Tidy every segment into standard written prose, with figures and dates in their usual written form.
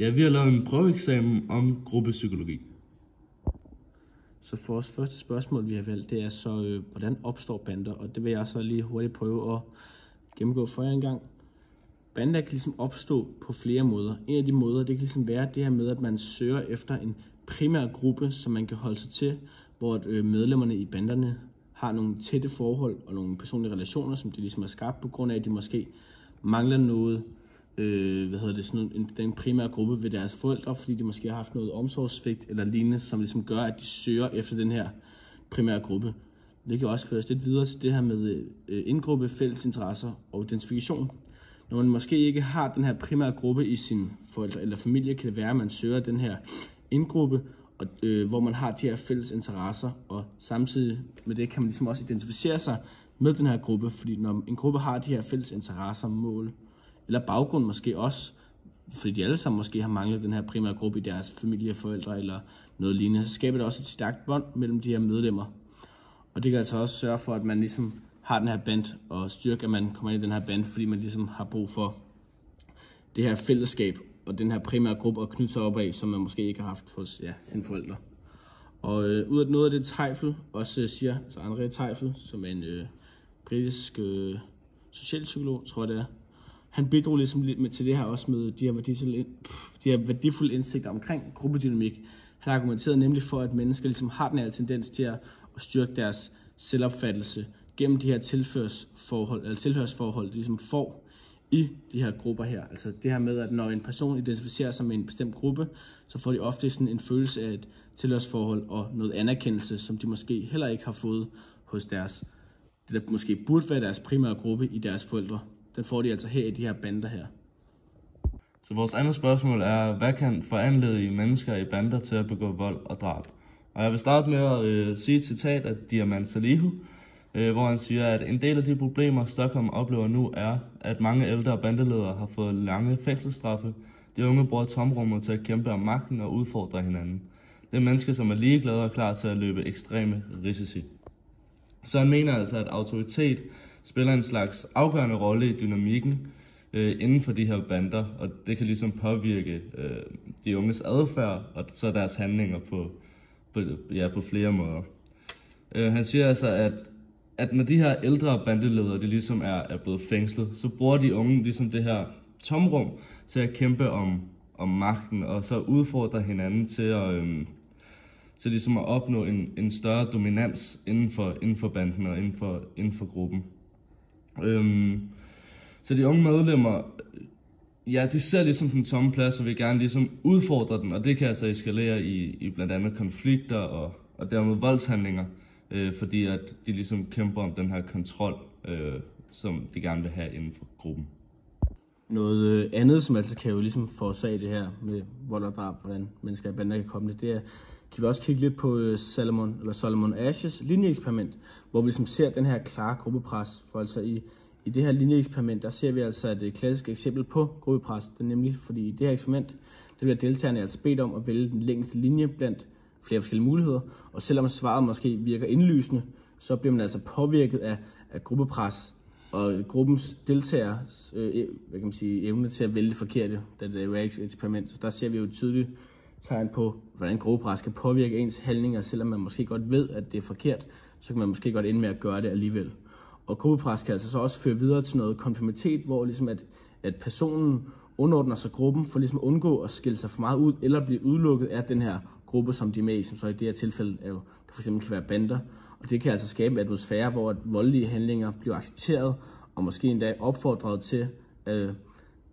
Ja, vi har lavet en prøveeksamen om gruppepsykologi. Så for vores første spørgsmål, vi har valgt, det er så, hvordan opstår bander? Og det vil jeg så lige hurtigt prøve at gennemgå for jer en gang. Bander kan ligesom opstå på flere måder. En af de måder, det kan ligesom være det her med, at man søger efter en primær gruppe, som man kan holde sig til, hvor medlemmerne i banderne har nogle tætte forhold og nogle personlige relationer, som de ligesom har skabt på grund af, at de måske mangler noget, den primære gruppe ved deres forældre, fordi de måske har haft noget omsorgssvigt eller lignende, som ligesom gør, at de søger efter den her primære gruppe. Det kan også føres lidt videre til det her med indgruppe, fælles interesser og identifikation. Når man måske ikke har den her primære gruppe i sin forældre eller familie, kan det være, at man søger den her indgruppe, og, hvor man har de her fælles interesser, og samtidig med det kan man ligesom også identificere sig med den her gruppe, fordi når en gruppe har de her fælles interesser, mål, eller baggrund måske også, fordi de alle sammen måske har manglet den her primære gruppe i deres familie, forældre eller noget lignende, så skaber det også et stærkt bånd mellem de her medlemmer. Og det kan altså også sørge for, at man ligesom har den her band, og styrke, at man kommer ind i den her band, fordi man ligesom har brug for det her fællesskab, og den her primære gruppe at knytte sig op af, som man måske ikke har haft hos sine forældre. Og ud af noget af det Teufel også siger, så André Teufel, som er en britisk socialpsykolog, tror jeg det er, han bidrog ligesom lidt med til det her også med de her værdifulde indsigter omkring gruppedynamik. Han argumenterede nemlig for, at mennesker ligesom har den her tendens til at styrke deres selvopfattelse gennem de her tilhørsforhold, de ligesom får i de her grupper her. Altså det her med, at når en person identificerer sig med en bestemt gruppe, så får de ofte sådan en følelse af et tilhørsforhold og noget anerkendelse, som de måske heller ikke har fået hos det der måske burde være deres primære gruppe i deres forældre. Den får de altså her i de her bander her. Så vores andet spørgsmål er, hvad kan foranledige mennesker i bander til at begå vold og drab? Og jeg vil starte med at sige et citat af Diamant Salihu, hvor han siger, at en del af de problemer, Stockholm oplever nu, er, at mange ældre bandeledere har fået lange fængselsstraffe. De unge bruger tomrummet til at kæmpe om magten og udfordre hinanden. Det er mennesker, som er ligeglade og klar til at løbe ekstreme risici. Så han mener altså, at autoritet spiller en slags afgørende rolle i dynamikken inden for de her bander, og det kan ligesom påvirke de unges adfærd og så deres handlinger på flere måder. Han siger altså, at når de her ældre bandeledere de ligesom er blevet fængslet, så bruger de unge ligesom det her tomrum til at kæmpe om magten, og så udfordre hinanden til ligesom at opnå en større dominans inden for banden og inden for gruppen. Så de unge medlemmer, ja, de ser ligesom den tomme plads og vil gerne ligesom udfordre den, og det kan altså eskalere i blandt andet konflikter og dermed voldshandlinger, fordi at de ligesom kæmper om den her kontrol, som de gerne vil have inden for gruppen. Noget andet, som altså kan jo ligesom forårsage det her med vold og drab, hvordan mennesker i bander kan komme det er, kan vi også kigge lidt på Solomon Ashes linjeeksperiment, hvor vi ligesom ser den her klare gruppepres. For altså i det her linjeeksperiment, der ser vi altså et klassisk eksempel på gruppepres. Det er nemlig, fordi i det her eksperiment, der bliver deltagerne altså bedt om at vælge den længste linje blandt flere forskellige muligheder. Og selvom svaret måske virker indlysende, så bliver man altså påvirket af gruppepres og gruppens deltagers evne til at vælge det forkerte, da det er et eksperiment. Så der ser vi jo et tydeligt tegn på, hvordan gruppepres kan påvirke ens handlinger, selvom man måske godt ved, at det er forkert, så kan man måske godt ende med at gøre det alligevel. Og gruppepres kan altså så også føre videre til noget konformitet, hvor ligesom at personen underordner sig gruppen for ligesom at undgå at skille sig for meget ud, eller blive udelukket af den her gruppe, som de er med i, som så i det her tilfælde for eksempel kan være bander. Og det kan altså skabe en atmosfære, hvor voldelige handlinger bliver accepteret, og måske endda opfordret til,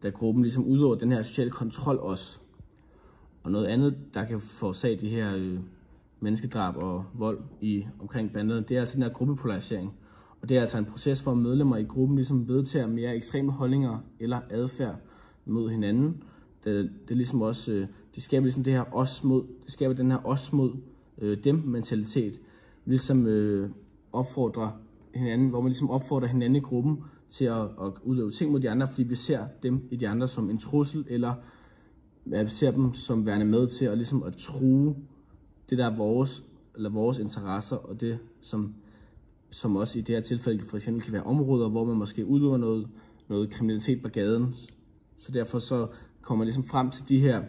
da gruppen ligesom udøver den her sociale kontrol også. Og noget andet, der kan forårsage de her menneskedrab og vold omkring banderne, det er altså den her gruppepolarisering. Og det er altså en proces, hvor medlemmer i gruppen ligesom vedtager mere ekstreme holdninger eller adfærd mod hinanden. Det ligesom også, de skaber ligesom det her skaber den her os mod dem mentalitet, ligesom opfordrer hinanden, hvor man ligesom opfordrer hinanden i gruppen til at udøve ting mod de andre, fordi vi ser dem i de andre som en trussel, eller vi ser dem som værende med til at ligesom at true det der er vores interesser, og det som også i det her tilfælde for eksempel kan være områder, hvor man måske udøver noget kriminalitet på gaden. Så derfor så kommer ligesom frem til de her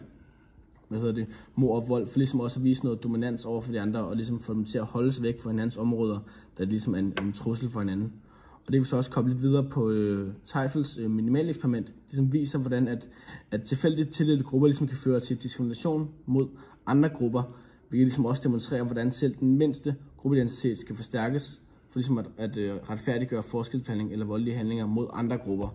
mord og vold, for ligesom også at vise noget dominans over for de andre, og ligesom få dem til at holde sig væk fra hinandens områder, der ligesom er en trussel for hinanden. Og det vil så også komme lidt videre på Teufels minimaleksperiment, ligesom viser, hvordan at tilfældigt tildelte grupper ligesom kan føre til diskrimination mod andre grupper, hvilket ligesom også demonstrerer, hvordan selv den mindste gruppeidentitet skal forstærkes, for ligesom at retfærdiggøre forskelsbehandling eller voldelige handlinger mod andre grupper.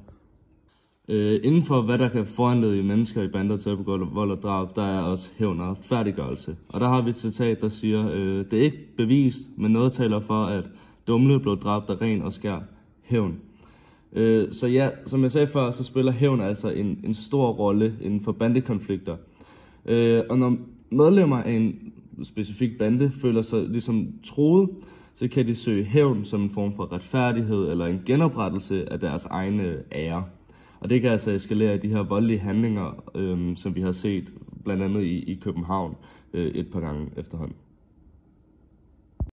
Inden for hvad der kan foranlede mennesker i bander til at begå vold og drab, der er også hævn og retfærdiggørelse. Og der har vi et citat, der siger, det er ikke bevist, men noget taler for, at Dumle blev dræbt af ren og skær hævn. Så ja, som jeg sagde før, så spiller hævn altså en stor rolle inden for bandekonflikter. Og når medlemmer af en specifik bande føler sig ligesom truet, så kan de søge hævn som en form for retfærdighed eller en genoprettelse af deres egne ære. Og det kan altså eskalere de her voldelige handlinger, som vi har set blandt andet i København et par gange efterhånden.